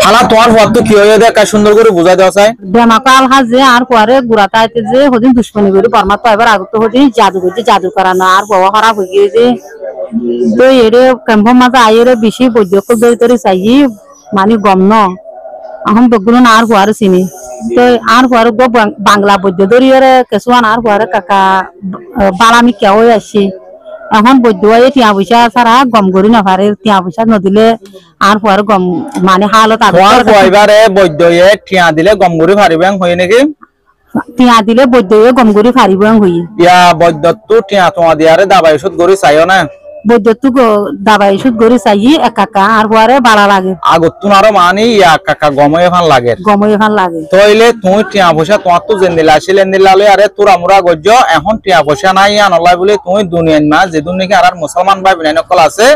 খালা তোমার পথ তো কি হয়ে দেখা সুন্দর করে বুঝাই দেওয়া চাই বেমাকাল হাজে আর পরে গুড়াটা আইতে যে হদিন দুশ্মনী করে বর্মা তো এবার আগত হদিন জাদু করছে জাদু করানো আর বাবা খারাপ হয়ে গিয়েছে তো এরে ক্যাম্প মাঝে আইরে বেশি বৈদ্যক দরি চাই মানে গম ন এখন বেগুলো আর হওয়ার চিনি তো আর হওয়ার বাংলা বৈদ্য দরিয়ারে কেঁচুয়ান আর হওয়ার কাকা বালামি কেউ আসছে এখন বৈদ্য টিয়া পয়সা ছাড়া গম করি নাপারে টিয়া পয়সা নদিলে আর হওয়ার গম মানে হালত এবারে বৈদ্য টিয়া দিলে গম করে পারিবেন হয়ে নাকি টিয়া দিলে বৈদ্য গম করে পারিব হই ইয়া বৈদ্য তো টিয়া তোমা দিয়ারে দাবাই ওষুধ করে চাইও না বৈদ্যুৎ দাবাই ওষুধ করে চাই একা আর হওয়ারে বালা লাগে আগতুন আরো মানি ইয়া কাকা গময়ে ফান লাগে তইলে তুই টিয়া পয়সা তোমার তো জেন্দিলা আসিল এন্দিলালে আরে তোরা মুরা গজ্জ এখন টিয়া পয়সা নাই আনলাই বলে তুই দুনিয়ান মা যে দুনিয়াকে আর মুসলমান ভাই বিনাই নকল আছে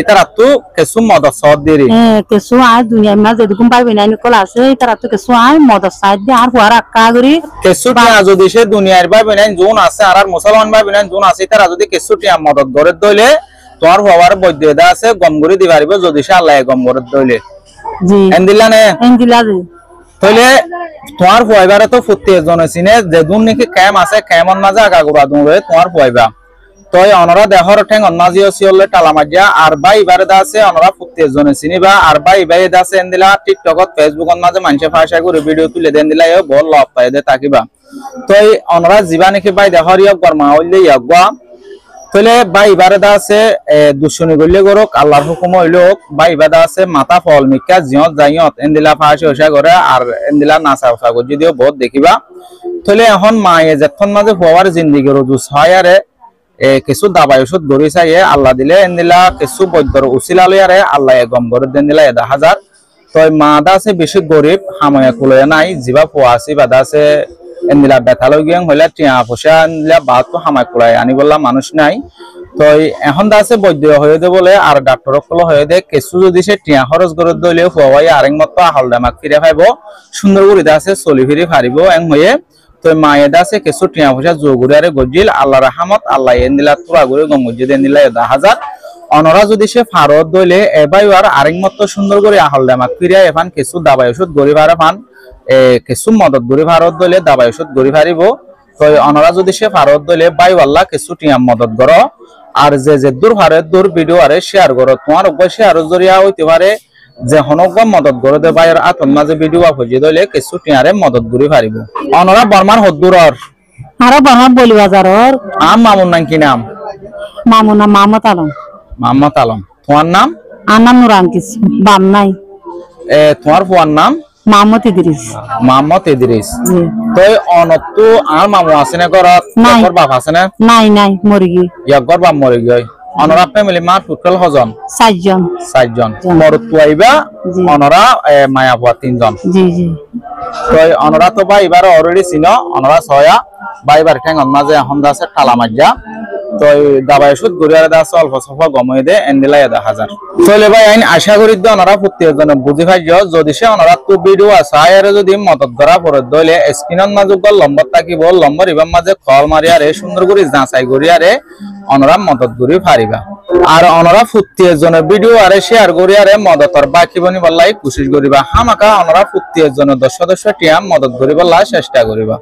এটারা তো কিছু মদত সদ দেরি কিছু আর দুনিয়ান মা যে দুকুম ভাই বিনাই নকল আছে এটারা তো কিছু আর মদত সাইড দিয়ে আর হওয়ার আক্কা করি কিছু টিয়া যদি সে দুনিয়ার ভাই বিনাই জোন আছে আর মুসলমান ভাই বিনাই জোন আছে এটারা যদি কিছু টিয়া মদত করে দইলে তোমার হওয়ার বৈদ্যতা আছে গম করে দি পারিব যদি সে আল্লাহ গম করে দইলে জি এন্দিলা নে এন্দিলা জি তইলে তোমার পয়বারে তো ফুটতে জন সিনে যে দুন নাকি কাম আছে কামন মাঝে আগা গুড়া দুবে তোমার পয়বা তই অনরা দেহর ঠেং অন্নাজিও সিওলে টালা মাজিয়া আর বাই বারে দা আছে অনরা ফুটতে জন সিনিবা আর বাই দা আছে এন্দিলা টিকটকত ফেসবুকত মাঝে মানুষে ফাঁসা করে ভিডিও তুলে দেন দিলা এ বল লাভ পাই দে তাকিবা তই অনরা জীবা নাকি বাই দেহর ইয়ক গরমা হইলে ইয়াগবা তলে বাই বারেদা আছে দুশনি গল্লে গরক আল্লাহর হুকুম হইলো বাই বাদা আছে মাথা ফল মিকা জিয়ত জাইয়ত এন্দিলা ফাঁসি হসা করে আর এন্দিলা নাচা উসা করে যদিও বহুত দেখিবা তলে এখন মায়ে যখন মাঝে হওয়ার জিন্দিগি রুজুস হয় আরে কিছু দাবাই ওষুধ গড়ি চাইয়ে আল্লাহ দিলে এন্দিলা কিছু বৈদ্যর উচিলালে আরে আল্লাহ গম করে দেন দিলা 1000 তই মা দা আছে বেশি গরিব হাময়া কুলয়ে নাই জিবা পোয়াসি বাদা আছে এন্দিলা বেথালো গিয়ে হইলে টিয়া পয়সা আনলা বাদ তো হামাই কুলাই আনি বললা মানুষ নাই তো এখন দা আছে বৈদ্য হয়ে দে বলে আর ডাক্তার কল হয়ে দে কিছু যদি সে টিয়া খরচ করে দইলে হুয়াই আরেক মত হালদামাক ফিরে পাইব সুন্দর করে দা আছে চলি ফিরে পারিব এং হয়ে তো মায়ে দা আছে কিছু টিয়া পয়সা জোগুড়ি আরে গজিল আল্লাহ রহমত আল্লাহ এন্দিলা তুরা করে গম গজি এন্দিলা 1000 অনরা যদি সে ফারত দইলে এবাই আর আরেক মত সুন্দর করে হালদামাক ফিরে এফান কিছু দাবাই ওষুধ গরি পারে ফান কিছু মদত গরি ভারত দলে দাবাই ওষুধ গরি পারিব তো অনরা যদি সে ভারত দলে বাই আল্লাহ কিছু টিয়াম মদত কর আর যে দূর ভারত দূর ভিডিও আরে শেয়ার করো তোমার অবশ্যই আরো জরিয়া হইতে পারে যে হনগম মদত করে দে বাইর আতন মাঝে ভিডিও আপজি দলে কিছু টিয়ারে মদত গরি পারিব অনরা বর্মার হদ্দুরর আর বর্মা বলি বাজারর আম মামুন নাম কি নাম মামুনা মামত আলম তোমার নাম আনাম নুরান কিছু বাম নাই তোমার ফুয়ার নাম মামত ইদ্রিস তো অনত আর মামু আছে না ঘরত ইয়াগর বাপ আছে না নাই মরি গই ইয়াগর বাপ মরি গই অনরা ফ্যামিলি মা টোটাল হজন 4 জন মরত তুইবা অনরা মায়া বুয়া 3 জন জি তো অনরা তো ভাই এবারে অলরেডি চিনো অনরা ছয়া ভাই বার ঠ্যাং অন্নাজে এখন আছে টালা মাজ্জা তো দাবাই ওষুধ গড়িয়ারে দা অল্প সফা গমই দে এন্দিলা 1000 চলে ভাই আইন আশা করি দ অনরা প্রত্যেকজন বুঝি পাইছো যদি সে অনরা তো ভিডিও আছে আরে যদি মদত করা পড়ে দইলে স্ক্রিনত মাঝে গল লম্বর থাকিব লম্বর ইবাম মাঝে কল মারিয়ারে সুন্দর করে যাচাই করিয়ারে অনরা মদত করি পারিবা আর অনরা প্রত্যেকজনের ভিডিও আরে শেয়ার করিয়ারে মদতর বাকি বনি বললাই কোশিশ করিবা হামাকা অনরা প্রত্যেকজনের 10 সদস্য টিয়াম মদত করিবার চেষ্টা করিবা।